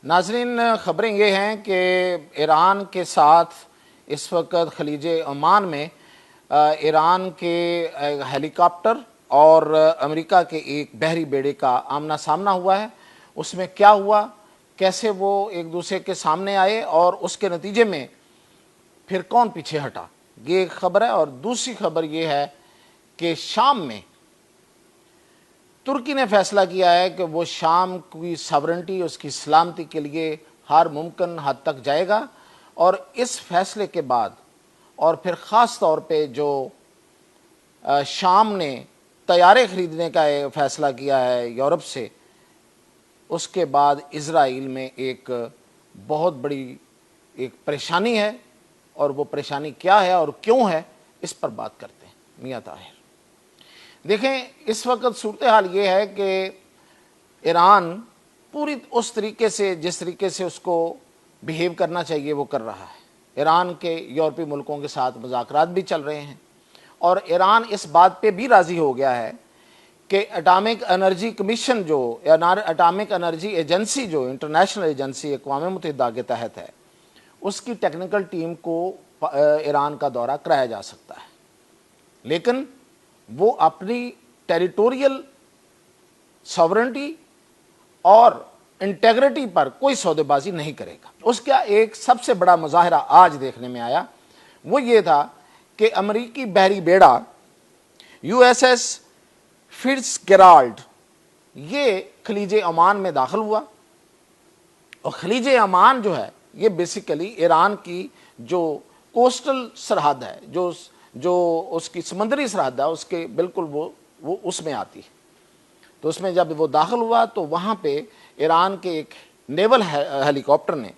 ناظرین، خبریں یہ ہیں کہ ایران کے ساتھ اس وقت خلیج عمان میں ایران کے ہیلی کاپٹر اور امریکہ کے ایک بحری بیڑے کا آمنا سامنا ہوا ہے۔ اس میں کیا ہوا، کیسے وہ ایک دوسرے کے سامنے آئے اور اس کے نتیجے میں پھر کون پیچھے ہٹا، یہ ایک خبر ہے۔ اور دوسری خبر یہ ہے کہ شام میں ترکی نے فیصلہ کیا ہے کہ وہ شام کی ساورنٹی، اس کی سلامتی کے لیے ہر ممکن حد تک جائے گا، اور اس فیصلے کے بعد اور پھر خاص طور پہ جو شام نے طیارے خریدنے کا فیصلہ کیا ہے یورپ سے، اس کے بعد اسرائیل میں ایک بہت بڑی ایک پریشانی ہے، اور وہ پریشانی کیا ہے اور کیوں ہے، اس پر بات کرتے ہیں۔ میاں طاہر، دیکھیں اس وقت صورتحال یہ ہے کہ ایران پوری اس طریقے سے جس طریقے سے اس کو بیہیو کرنا چاہیے وہ کر رہا ہے۔ ایران کے یورپی ملکوں کے ساتھ مذاکرات بھی چل رہے ہیں، اور ایران اس بات پہ بھی راضی ہو گیا ہے کہ اٹامک انرجی کمیشن جو اٹامک انرجی ایجنسی جو انٹرنیشنل ایجنسی اقوام متحدہ کے تحت ہے، اس کی ٹیکنیکل ٹیم کو ایران کا دورہ کرایا جا سکتا ہے، لیکن وہ اپنی ٹیریٹوریل ساورنٹی اور انٹیگریٹی پر کوئی سودے بازی نہیں کرے گا۔ اس کا ایک سب سے بڑا مظاہرہ آج دیکھنے میں آیا، وہ یہ تھا کہ امریکی بحری بیڑا یو ایس ایس فٹز گیرالڈ یہ خلیج عمان میں داخل ہوا، اور خلیج عمان جو ہے یہ بیسیکلی ایران کی جو کوسٹل سرحد ہے، جو اس کی سمندری سرحد ہے، اس کے بالکل وہ اس میں آتی ہے۔ تو اس میں جب وہ داخل ہوا تو وہاں پہ ایران کے ایک نیول ہیلی کاپٹر نے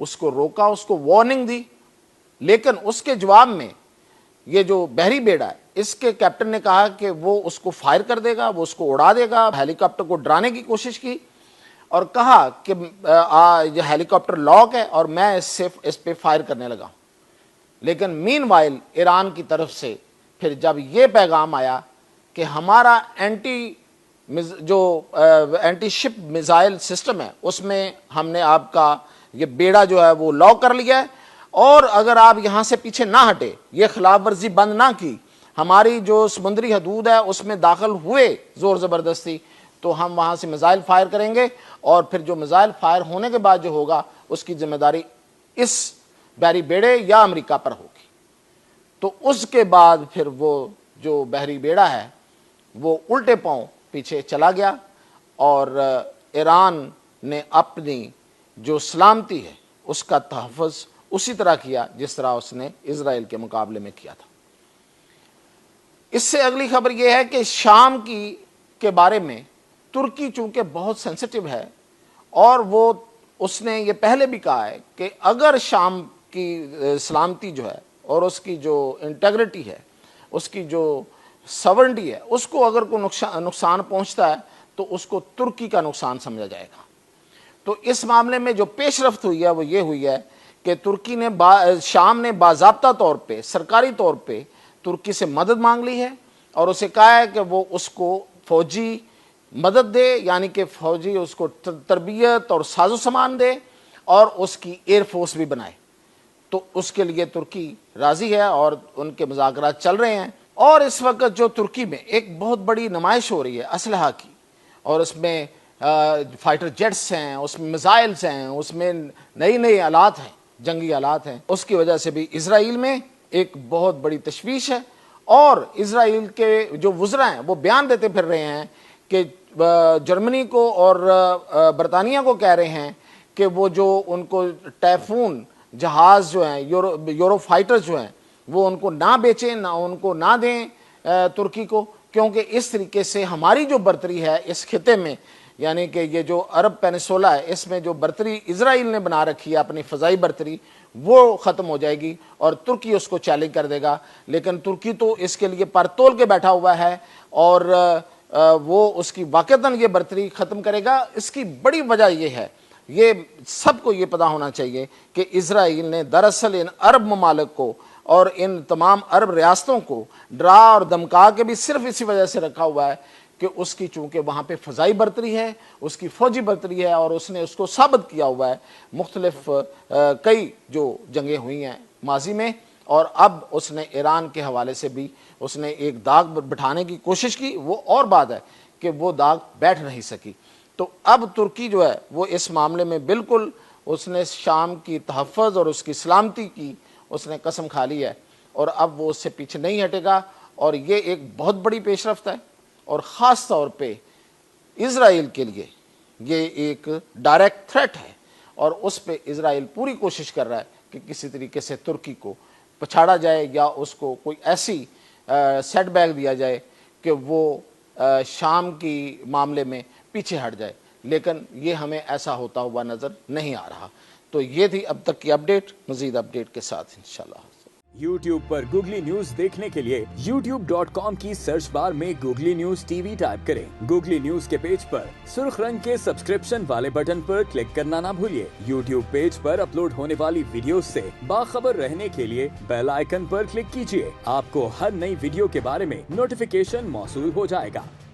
اس کو روکا، اس کو وارننگ دی، لیکن اس کے جواب میں یہ جو بحری بیڑا ہے اس کے کیپٹن نے کہا کہ وہ اس کو فائر کر دے گا، وہ اس کو اڑا دے گا۔ ہیلی کاپٹر کو ڈرانے کی کوشش کی اور کہا کہ یہ ہیلی کاپٹر لاک ہے اور میں اس پہ فائر کرنے لگا ہوں۔ لیکن مین وائل ایران کی طرف سے پھر جب یہ پیغام آیا کہ ہمارا اینٹی شپ میزائل سسٹم ہے، اس میں ہم نے آپ کا یہ بیڑا جو ہے وہ لاک کر لیا ہے، اور اگر آپ یہاں سے پیچھے نہ ہٹے، یہ خلاف ورزی بند نہ کی، ہماری جو سمندری حدود ہے اس میں داخل ہوئے زور زبردستی، تو ہم وہاں سے میزائل فائر کریں گے، اور پھر جو میزائل فائر ہونے کے بعد جو ہوگا اس کی ذمہ داری اس بحری بیڑے یا امریکہ پر ہوگی۔ تو اس کے بعد پھر وہ جو بحری بیڑا ہے وہ الٹے پاؤں پیچھے چلا گیا، اور ایران نے اپنی جو سلامتی ہے اس کا تحفظ اسی طرح کیا جس طرح اس نے اسرائیل کے مقابلے میں کیا تھا۔ اس سے اگلی خبر یہ ہے کہ شام کے بارے میں ترکی چونکہ بہت سینسٹیو ہے، اور اس نے یہ پہلے بھی کہا ہے کہ اگر شام کی سلامتی جو ہے اور اس کی جو انٹیگریٹی ہے، اس کی جو ساورنٹی ہے، اس کو اگر کوئی نقصان پہنچتا ہے تو اس کو ترکی کا نقصان سمجھا جائے گا۔ تو اس معاملے میں جو پیش رفت ہوئی ہے وہ یہ ہوئی ہے کہ ترکی نے شام نے باضابطہ طور پہ سرکاری طور پہ ترکی سے مدد مانگ لی ہے، اور اسے کہا ہے کہ وہ اس کو فوجی مدد دے، یعنی کہ فوجی اس کو تربیت اور ساز و سامان دے، اور اس کی ایئر فورس بھی بنائے۔ تو اس کے لیے ترکی راضی ہے اور ان کے مذاکرات چل رہے ہیں۔ اور اس وقت جو ترکی میں ایک بہت بڑی نمائش ہو رہی ہے اسلحہ کی، اور اس میں فائٹر جیٹس ہیں، اس میں میزائلز ہیں، اس میں نئی آلات ہیں، جنگی آلات ہیں، اس کی وجہ سے بھی اسرائیل میں ایک بہت بڑی تشویش ہے۔ اور اسرائیل کے جو وزراء ہیں وہ بیان دیتے پھر رہے ہیں کہ جرمنی کو اور برطانیہ کو کہہ رہے ہیں کہ وہ جو ان کو ٹائفون جہاز جو ہیں، یورو فائٹر جو ہیں، وہ ان کو نہ بیچیں، نہ ان کو نہ دیں ترکی کو، کیونکہ اس طریقے سے ہماری جو برتری ہے اس خطے میں، یعنی کہ یہ جو عرب پینسولا ہے، اس میں جو برتری اسرائیل نے بنا رکھی ہے اپنی فضائی برتری، وہ ختم ہو جائے گی اور ترکی اس کو چیلنج کر دے گا۔ لیکن ترکی تو اس کے لیے پر تول کے بیٹھا ہوا ہے، اور وہ اس کی واقعتاً یہ برتری ختم کرے گا۔ اس کی بڑی وجہ یہ ہے، یہ سب کو یہ پتہ ہونا چاہیے کہ اسرائیل نے دراصل ان عرب ممالک کو اور ان تمام عرب ریاستوں کو ڈرا اور دمکا کے بھی صرف اسی وجہ سے رکھا ہوا ہے کہ اس کی چونکہ وہاں پہ فضائی برتری ہے، اس کی فوجی برتری ہے، اور اس نے اس کو ثابت کیا ہوا ہے مختلف کئی جو جنگیں ہوئی ہیں ماضی میں، اور اب اس نے ایران کے حوالے سے بھی اس نے ایک داغ بٹھانے کی کوشش کی، وہ اور بات ہے کہ وہ داغ بیٹھ نہیں سکی۔ تو اب ترکی جو ہے وہ اس معاملے میں بالکل اس نے شام کی تحفظ اور اس کی سلامتی کی اس نے قسم کھا لی ہے، اور اب وہ اس سے پیچھے نہیں ہٹے گا، اور یہ ایک بہت بڑی پیش رفت ہے، اور خاص طور پہ اسرائیل کے لیے یہ ایک ڈائریکٹ تھریٹ ہے، اور اس پہ اسرائیل پوری کوشش کر رہا ہے کہ کسی طریقے سے ترکی کو پچھاڑا جائے یا اس کو کوئی ایسی سیٹ بیک دیا جائے کہ وہ شام کی معاملے میں پیچھے ہٹ جائے، لیکن یہ ہمیں ایسا ہوتا ہوا نظر نہیں آ رہا۔ تو یہ تھی اب تک کی اپڈیٹ، مزید اپڈیٹ کے ساتھ انشاءاللہ۔ YouTube پر گوگلی نیوز دیکھنے کے لیے youtube.com کی سرچ بار میں googly news T V type کریں۔ گوگلی نیوز کے پیج پر سرخ رنگ کے سبسکرپشن والے بٹن پر کلک کرنا نہ بھولیے۔ YouTube پیج پر اپلوڈ ہونے والی ویڈیوز سے باخبر رہنے کے لیے بیل آئیکن پر کلک کیجیے۔ آپ کو ہر نئی ویڈیو کے بارے میں نوٹیفیکیشن موصول ہو جائے گا۔